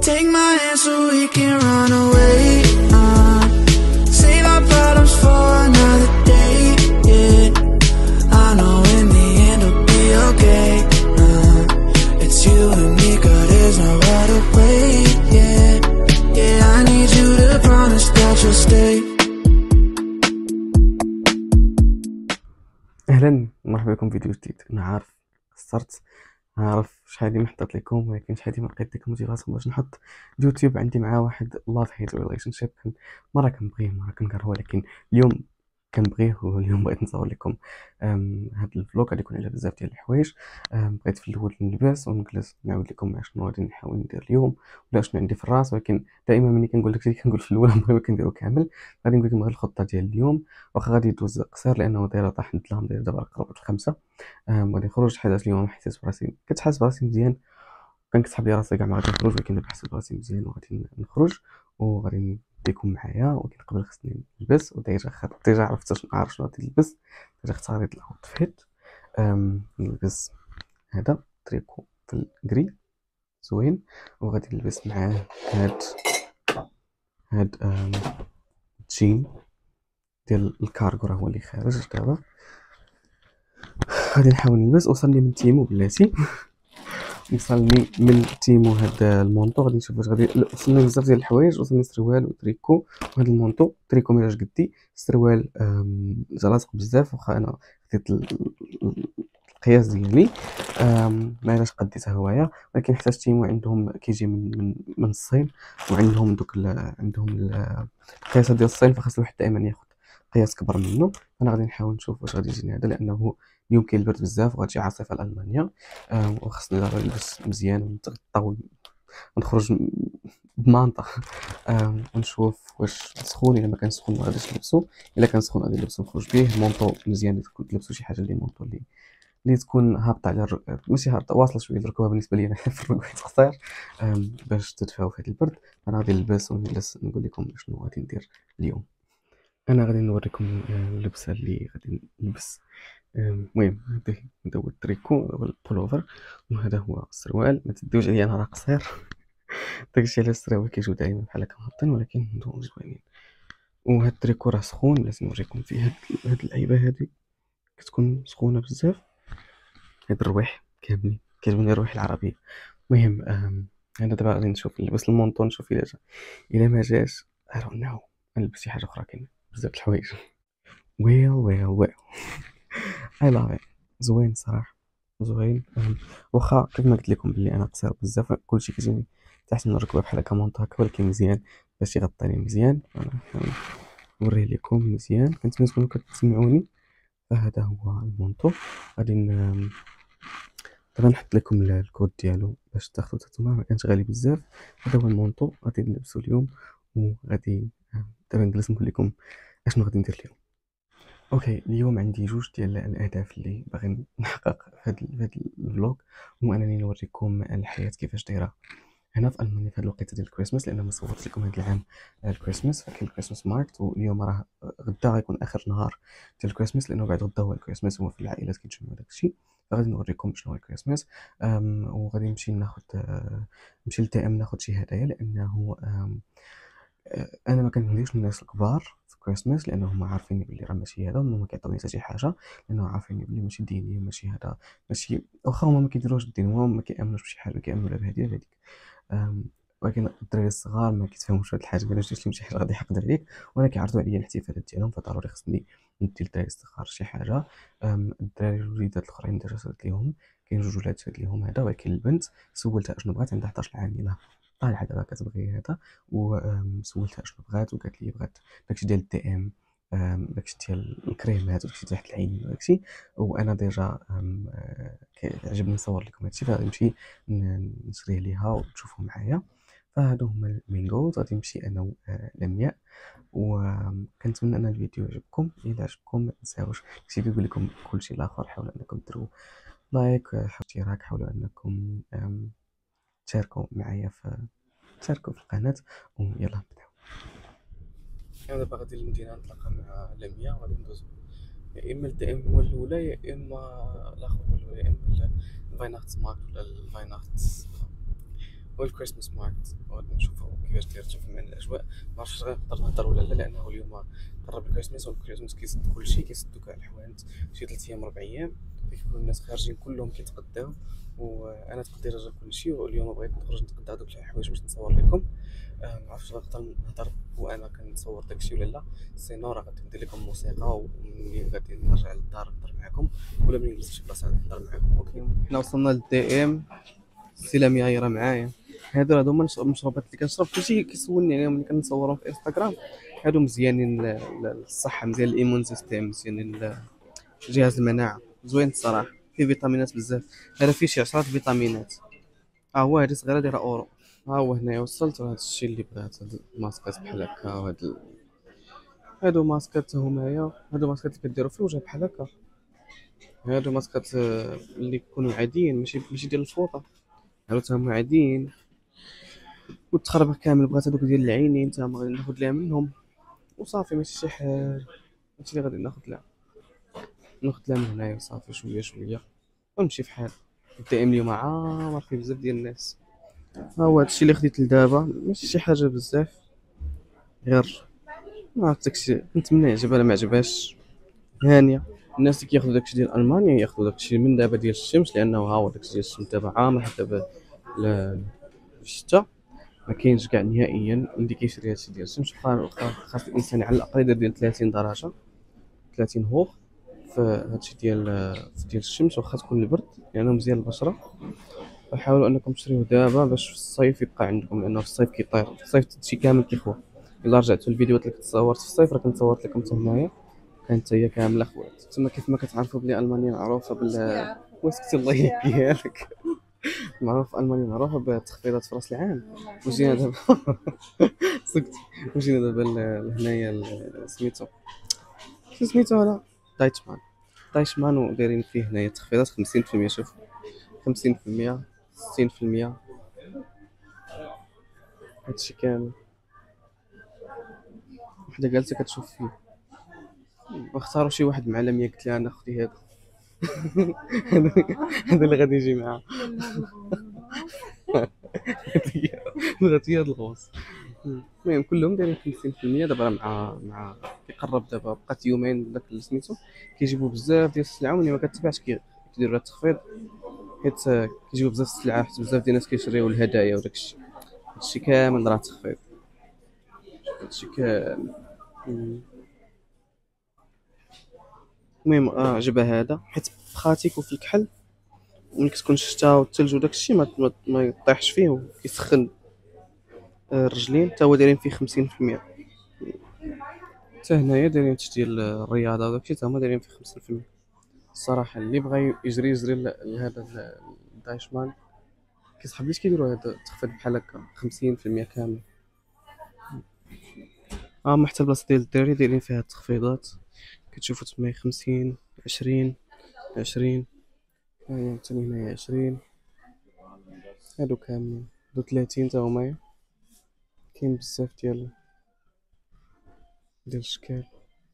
Take my hand so we can run away. Save our problems for another day. Yeah, I know in the end it'll be okay. It's you and me, 'cause there's no other way. Yeah, yeah, I need you to promise that you'll stay. اهلا مرحبا بكم في فيديو جديد. انا عارف قصرت، عارف شحال هادي محطط لكم، ولكن شحال هادي ما لقيت ديك الموتيفاسيون باش نحط اليوتيوب عندي مع واحد لاف هيت ريليشن شيب. مره كنبغيه مره كنكرهه، ولكن اليوم كنبغيه. واليوم بغيت نصور لكم هاد الفلوق غادي يكون على بزاف ديال الحوايج. بغيت في الاول نلبس ونجلس نعاود لكم شنو غادي نحاول ندير اليوم ولا شنو عندي في الراس. ولكن دائما ملي كنقول داكشي كنقول في الاول عمري ما كنديرو كامل. غادي نقول لكم غير الخطه ديال اليوم، واخا غادي يدوز قصير لانه دايره طاح الظلام، داير دابا قربت الخمسة. غادي نخرج حيت اليوم حسيت براسي، كنت حاسس براسي مزيان، كان كتسحب لي راسي كاع ما غادي نخرج، ولكن دابا حسيت براسي مزيان وغادي نخرج وغادي نديكم معايا. ولكن قبل خصني نلبس، ديجا عرفت عارف شنو غادي نلبس. ديجا اختاريت الاوتفيت. نلبس هذا تريكو في الكري زوين، وغادي نلبس معاه هاد جين ديال الكارغو، راه هو اللي خارج دابا. غادي نحاول نلبس. وصلني من تيمو بلاتي وصلني من تيمو هاد المونطو. غادي نشوف واش غادي وصلني بزاف ديال الحوايج. وصلني سروال وتريكو وهاد المونطو. تريكو ما جاش قدي، السروال جا لاصق بزاف، واخا انا خديت القياس ديالي ما جاش قديته هوايا. ولكن حتى تيمو عندهم كيجي من الصين، وعندهم عندهم القياسات ديال الصين، فخاص الواحد دائما ياخذ قياس كبر منه. انا غادي نحاول نشوف واش غادي يجيني هذا، لانه اليوم كاين البرد بزاف وغتجي عاصفه لالمانيا. وخصني دابا نلبس مزيان ونتغطى ونخرج بمانطا. ونشوف واش سخون. الا ما كان سخون ما غاديش نلبسو، الا كان سخون غادي نلبسو نخرج به. مونطو مزيان تكون تلبسو شي حاجه اللي مونطو اللي تكون هابطه على ماشي هابطه، واصله شويه الركبه بالنسبه لي انا في الركبه قصير، باش تدفاو في هذا البرد. انا غادي نلبس ونجلس نقول لكم شنو غادي ندير اليوم. انا غادي نوريكم اللبسه اللي غادي نلبس. المهم هذا هو التريكو والبولوفر، وهذا هو السروال. ما تديوش عليا انا راه قصير. داكشي علاش السراويل كيجيو دايما بحال هكا مهبطين، ولكن هادو زوينين. وهاد التريكو راه سخون، لازم نوريكم فيه هاد اللعيبه هادي كتكون سخونه بزاف. هاد الروايح كاملين كيعجبني الروايح العربيه. المهم انا دابا غادي نشوف نلبس المونطون، نشوف الا ما جاش I don't know نلبس شي حاجه اخرى. كاين بزاف د الحوايج. ويل I love it. زوين صراحه، زوين. واخا كيف ما قلت لكم بلي انا قصير بزاف، كلشي كيجيني تحت من الركبه بحال هكا مونطو هكا، ولكن مزيان باش يغطيني مزيان. انا نوريه لكم مزيان، كنتمنى تكونوا كتسمعوني. فهذا هو المونطو. غادي دابا نحط لكم الكود ديالو باش تاخذوا نتوما، ما كانش غالي بزاف. هذا هو المونطو غادي نلبسو اليوم، وغادي دابا نجلس نقول لكم اشنو غادي ندير اليوم. اوكي، اليوم عندي جوج ديال الاهداف اللي باغي نحقق في هذا الفلوغ. هو انني نوريكم الحياه كيفاش دايره هنا في المانيا في هذه الوقيته ديال الكريسماس، لان ما صورت لكم هذا العام الكريسماس. فكاين الكريسماس ماركت، واليوم راه غدا غيكون اخر نهار ديال الكريسماس، لانه بعد غدا هو الكريسماس، هو في العائلات كيتجمعوا داك الشيء. فغادي نوريكم شنو هو الكريسماس. وغادي نمشي ناخذ نمشي للتي ام ناخذ شي هدايا، لانه انا ما كنهديش الناس الكبار في كريسماس، لانهم عارفيني بلي راه ماشي هذا، هما ما كيعطوني حتى شي حاجه، لانه عارفيني بلي ماشي ديني وماشي هذا، ماشي واخا هما ما كيديروش الدين، هما ما كيامنوش بشي حاجه، كيامنوا لا بهذه لا هذيك. ولكن الدراري الصغار ما كيتفهموش هاد الحاجه، ما جاتش لهم شي حاجه غادي يحقد عليك، وانا كيعرضوا عليا الاحتفالات ديالهم، فضروري خصني ندي للدراري الصغار شي حاجه. الدراري الوليدات الاخرين ديجا صرت ليهم، كاين جوج ولاد صرت ليهم هذا. ولكن البنت سولتها اشنو بغات، عندها 11 عام، يلاه طالعه دابا كتبغي هذا. وسولتها اشنو بغات، وقالت لي بغات داكشي ديال التي ام، داكشي ديال الكريمات وداكشي تحت العين وداكشي. وانا ديجا كيعجبني نصور لكم هادشي، فغادي نمشي نشريه ليها وتشوفوا معايا. فهادو هما المينغوز. غادي نمشي انا ولمياء، وكنتمنى ان الفيديو يعجبكم. الا عجبكم ما تنساوش كيف كيقول لكم كلشي الاخر، حاولوا انكم ديروا لايك، اشتراك، حاولوا انكم تشاركوا معايا تشاركوا في القناه. ويلا نبداو. انا دابا غادي للمدينه نتلاقى مع لمياء، وغادي ندوزو يا اما التي ام هو الاولى، يا اما الاخر هو الاولى، يا اما الفايناخت مارك ولا الفايناخت والكريسماس ماركت غادي نشوفوا كيفاش داير تشوف معنا الاجواء. ما عرفتش غنقدر نهضر ولا لا، لانه اليوم قرب الكريسماس، والكريسماس كيسد كلشي، كيسدو كاع الحوانت شي 3 ايام 4 ايام، كيكونوا الناس خارجين كلهم كيتغداو. وانا تقدي رجع كلشي، واليوم بغيت نخرج نتغدى هذوك الحوايج باش نصور لكم. ما عرفتش غنقدر نهضر وانا كنصور داكشي ولا لا. سينو راه غادي ندير لكم موسيقى، وملي غادي نرجع للدار نهضر معكم، ولا ملي نجلس شي بلاصه نهضر معكم. اوكي، حنا وصلنا للدي ام. السلامي هاي راه معايا. هادو المشروبات اللي كنشرب، كلشي كيسولني عليهم ملي كنصورهم في انستغرام. هادو مزيانين للصحه، مزيان الايمون سيستيم، مزيان جهاز المناعه، زوين الصراحه، فيه فيتامينات بزاف. هذا فيه شي 10 فيتامينات. هو هادي صغيره دايره اورو. ها هو هنايا وصلت، وهذا الشيء اللي بغات، هاد الماسكات بحال هكا، هادو ماسكات همايا. هادو ماسكات اللي كديروا في الوجه بحال هكا. هادو ماسكات اللي يكونوا عاديين، ماشي ديال الفوطه. هادو تاهما عاديين، والتخربق كامل. بغات هادوك ديال العينين تاهما غادي ناخد ليها منهم وصافي. ماشي شي حاجه، هادشي اللي غادي ناخد لها من هنايا وصافي. شويه شويه ونمشي في حال. الدائم اليوم عامر فيه بزاف ديال الناس. ها هو هادشي اللي خديت لدابا، ماشي شي حاجه بزاف، غير ما عرفت داكشي. نتمنى يعجبها، لا ما عجبهاش هانيه. الناس اللي كياخذوا داكشي ديال المانيا ياخذوا داكشي من دابا ديال الشمس، لانه ها هو داكشي ديال الشمس دابا عامر حتى في الشتاء. ما كاينش كاع نهائيا اللي كيشري هادشي ديال الشمس. خاص الانسان على الاقل يدير ديال 30 درجه، 30 هوغ في هادشي ديال الشمس، واخا تكون البرد، لانه مزيان للبشره. فحاولوا انكم تشريوه دابا باش في الصيف يبقى عندكم، لانه في الصيف كيطير، في الصيف هادشي كامل كيخوى. الا رجعتوا الفيديوهات اللي كنت صورت في الصيف، راه كنت صورت لكم حتى هنايا، كانت هي كامله خوات. تما كيف ما كتعرفوا بلي المانيا معروفه واسكتي الله يهديك. معروف المانيا معروفه بالتخفيضات في راس العام. وجينا دابا سكت. وجينا دابا لهنايا سميتو هذا دايتشمان، ودايرين فيه هنايا تخفيضات 50%. شوف 50%، 60%، هادشي كامل. وحده جالسه كتشوف فيه. واختاروا شي واحد مع لميا، قلت لها انا اختي هذا. هذا اللي غادي يجي معاه. بغات هي هاد الغوص. المهم كلهم دايرين 50%. دابا مع كيقرب، دابا بقات يومين داك اللي سميتو. كيجيبوا بزاف ديال السلعه، وملي ما كتباعش كيديروا لها التخفيض، حيت كيجيبوا بزاف السلعه، حيت بزاف ديال الناس كيشريو الهدايا وداكشي. هادشي كامل راه تخفيض، هادشي كامل. المهم عجبها هذا، حيت بخاتيك وفي الكحل، ملي كتكون الشتا والثلج وداكشي ما يطيحش فيه وكيسخن الرجلين. حتى هو دايرين فيه 50%. حتى هنايا دايرين هادشي ديال الرياضه وداكشي، حتى هما دايرين فيه 50%. الصراحه اللي بغى يجري لهذا الدايشمان، كيصحاب كيديروا هذا التخفيض بحال هكا 50% كامل. حتى البلاصه ديال الدراري دايرين فيها التخفيضات، كتشوفوا تما 50، 20، 20. هاهي حتى هنايا 20. هادو كاملين. هادو 30 تا هما. كاين بزاف ديال الشكال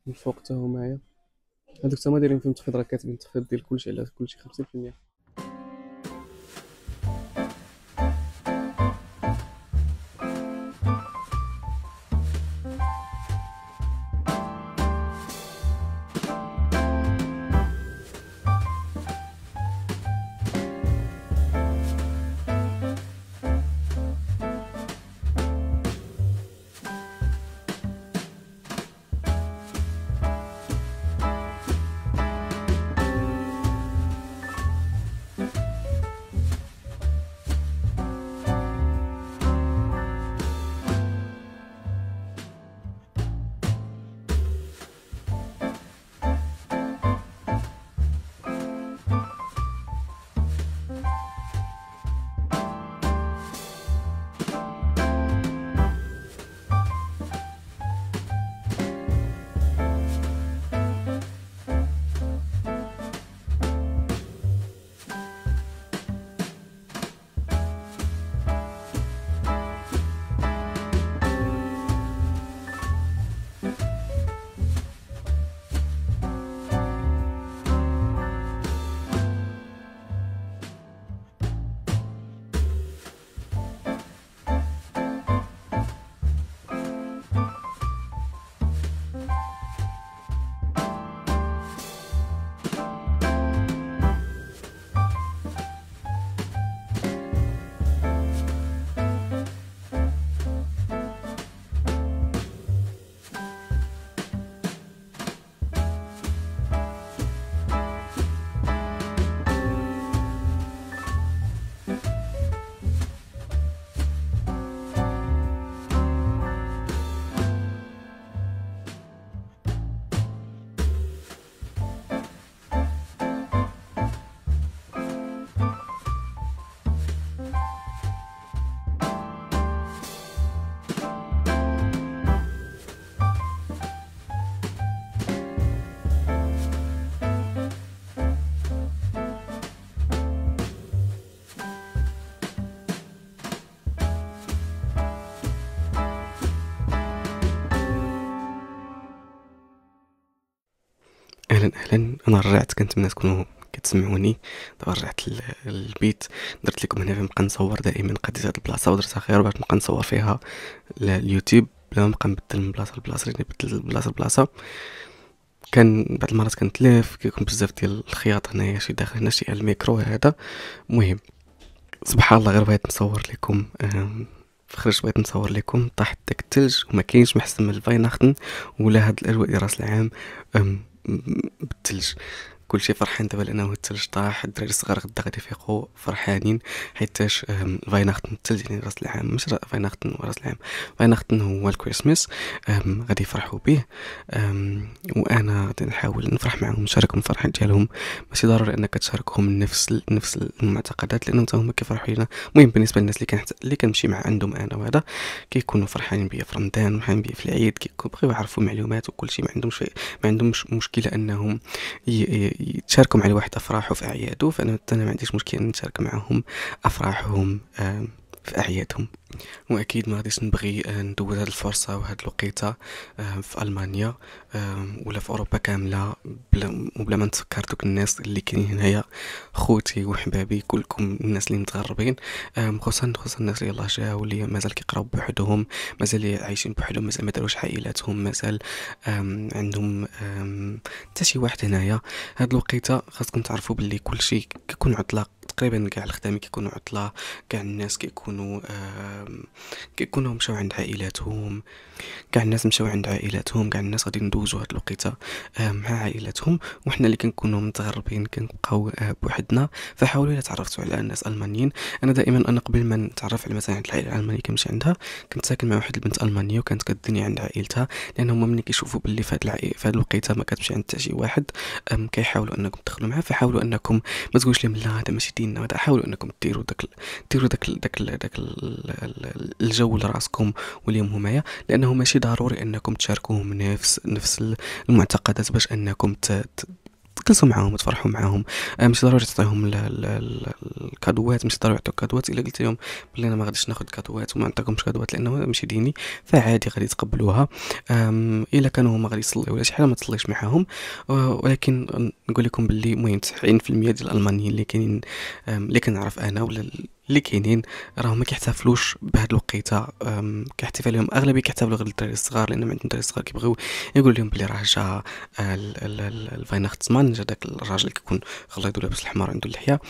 من الفوق تا همايا. هادوك تما دايرين فيهم تخفيض، راه كاتبين تخفيض ديال كلشي على كلشي 50%. اهلا انا رجعت، كنتمنى تكونوا كتسمعوني. دابا رجعت للبيت، درت لكم هنا فين نبقى نصور دائما. قديت هاد البلاصه ودرتها غير باش نبقى نصور فيها اليوتيوب بلا ما نبقى نبدل من بلاصه لبلاصه. لاني بدلت من بلاصه لبلاصه كان بعض المرات كنتلف، كيكون بزاف ديال الخياط هنايا، شي داخل هنا، شي الميكرو هذا. المهم سبحان الله، غير بغيت نصور لكم خرجت بغيت نصور لكم طاحت داك الثلج وما كاينش محسن من الفايناختن ولا هاد الاجواء ديال راس العام بالثلج. كلشي فرحان دابا لانه الثلج طاح. الدراري الصغار غدا غادي يفيقوا فرحانين حيتاش فايناختن الثلج يعني راس العام، مش فايناختن وراس العام. فايناختن هو الكريسماس، غادي يفرحوا به. وانا غادي نحاول نفرح معهم، نشاركهم الفرحه ديالهم. ماشي ضروري انك تشاركهم نفس المعتقدات لانهم هما كيفرحوا لينا. المهم بالنسبه للناس اللي كنمشي مع عندهم انا وهذا كيكونوا فرحانين بيا في رمضان، فرحانين بيا في العيد، كيبغيو يعرفوا معلومات وكل شيء. ما عندهمش مشكله انهم يتشاركوا مع الواحد افراحه في اعياده. فانا ما عنديش مشكله نشارك معهم افراحهم في اعيادهم. واكيد ما غاديش نبغي ندوز هذه الفرصه وهذه الوقيته في المانيا ولا في اوروبا كامله بلا ما نتفكر دوك الناس اللي كاينين هنايا، خوتي وحبابي كلكم، الناس اللي متغربين، خصوصا الناس اللي يلاه جاو اللي مازال كيقراو بوحدهم، مازال عايشين بوحدهم، مازال ما داروش عائلاتهم، مازال عندهم حتى شي واحد هنايا. هاد الوقيته خاصكم تعرفوا باللي كلشي كيكون عطله، تقريبا كاع الخدامين كيكونوا عطله، كاع الناس كيكونوا مشاو عند عائلاتهم، كاع الناس مشاو عند عائلاتهم، كاع الناس غادي ندوزوا هاد الوقيته مع عائلاتهم. وحنا اللي كنكونوا متغربين كنبقاو بوحدنا. فحاولوا الا تعرفتوا على الناس المانيين. انا دائما قبل ما نتعرف على مثلا العائله الالمانيه كنمشي عندها، كنت ساكن مع واحد البنت المانيه وكانت كدني عند عائلتها، لان هما ملي كيشوفوا باللي في هاد الوقيته ما كتمشي عند حتى شي واحد كيحاولوا انكم تدخلوا معاه. فحاولوا انكم ما تقولوش لهم لا هذا ماشي ديننا، هذا حاولوا انكم ديروا داك الجو لراسكم واليوم همايا، لانه ماشي ضروري انكم تشاركوهم نفس المعتقدات باش انكم تجلسوا معاهم وتفرحوا معاهم. مش ضروري تعطيهم الكادوات، مش ضروري يعطوك كادوات. الا قلت لهم بلي انا ما غاديش ناخذ كادوات وما نعطيكمش كادوات لانه ماشي ديني، فعادي غادي يتقبلوها. الا كانوا هما غادي يصليو ولا شي حاجه ما تصليش معاهم. ولكن نقول لكم باللي المهم 90% ديال الالمانيين اللي كاينين اللي كنعرف انا ولا اللي كاينين راهم ما كيحتفلوش بهاد الوقيته كاحتفالهم. اغلبيه كيحتفلوا غير الدراري الصغار، لان عندهم الدراري الصغار كيبغيو يقول لهم بلي راه جا الفايناختسمان، جا داك الراجل اللي كيكون غليظ ولابس الحمار عنده اللحيه،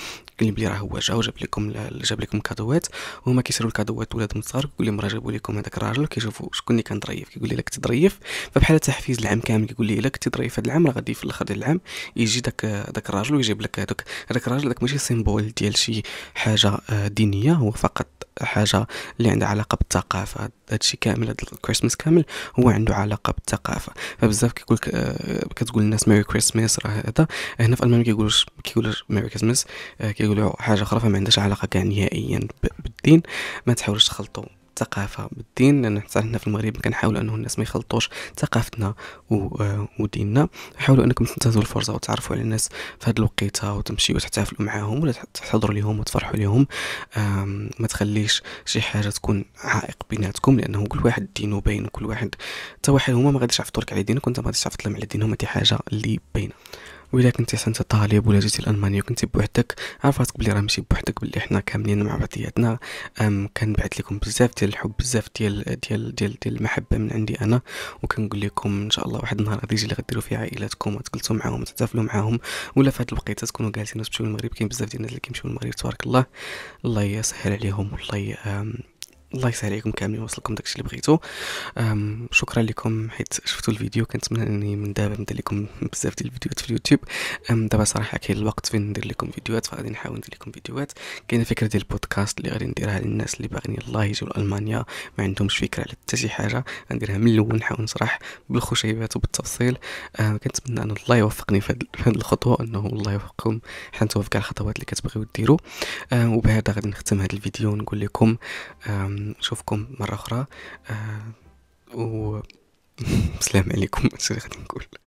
قال لي بلي راه هو جا وجاب لكم كادوات. وهما كيشريو الكادوات ولادهم الصغار، كيقول لهم راه جابوا لكم هذاك الراجل، كيشوفوا شكون اللي كان ظريف، كيقول لي الا كنتي ظريف فبحال تحفيز العام كامل، كيقول لي الا كنتي ظريف هذا العام راه غادي في الاخر ديال العام يجي داك الراجل ويجيب لك هذاك الراجل. داك ماشي سيمبول ديال شي حاجه دينيه، هو فقط حاجه اللي عندها علاقه بالثقافه. هادشي كامل، هاد الكريسماس كامل هو عنده علاقه بالثقافه. فبزاف كتقول الناس ميري كريسماس، راه هذا هنا في المانيا كيقولوش ميري كريسماس، كيقولوا حاجه اخرى، فما عندهاش علاقه كاع نهائيا بالدين. ما تحاولوش تخلطوا الثقافه بالدين، لان حتى هنا في المغرب كنحاولوا انه الناس ما يخلطوش ثقافتنا وديننا. حاولوا انكم تنتهزوا الفرصه وتعرفوا على الناس في هذا الوقيته وتمشيوا وتحتفلوا معاهم ولا تحضروا لهم وتفرحوا لهم. ما تخليش شي حاجه تكون عائق بيناتكم، لانه كل واحد دينه باين، وكل واحد حتى واحد هما ما غاديش يعرفوا لك على دينك وانت ما غاديش تعرف لهم على دينهم. هذه حاجه اللي باينه. وإلا كنتي انت طالب ولا جيتي لألمانيا وكنتي بوحدك، عارف راسك بلي راه ماشي بوحدك، بلي حنا كاملين مع بعضياتنا. كنبعث لكم بزاف ديال الحب، بزاف ديال المحبه من عندي انا. وكنقول لكم ان شاء الله واحد النهار غادي يجي اللي غديروا فيه عائلاتكم وتجلسوا معاهم وتحتفلوا معاهم، ولا في هذه الوقيته تكونوا جالسين وتمشيو للمغرب. كاين بزاف ديال الناس اللي كيمشيو للمغرب تبارك الله، الله يسهل عليهم، الله يسهل عليكم كاملين ويوصلكم داكشي اللي بغيتو. شكرا لكم حيت شفتوا الفيديو. كنتمنى اني من دابا ندير لكم بزاف ديال الفيديوهات في اليوتيوب. دابا صراحه كاين الوقت فين ندير لكم فيديوهات، فغادي نحاول ندير لكم فيديوهات. كاينه فكره ديال البودكاست اللي غادي نديرها للناس اللي باغيين الله يجيو لالمانيا ما عندهمش فكره على حتى شي حاجه، غنديرها من الاول، نحاول نشرح بالخشيبات وبالتفصيل. كنتمنى ان الله يوفقني في هذه الخطوه، انه الله يوفقكم حتى في كاع الخطوات اللي كتبغيو ديروا. وبهذا غادي نختم هذا الفيديو ونقول لكم نشوفكم مرة أخرى. و سلام عليكم. هادشي اللي غادي نقول.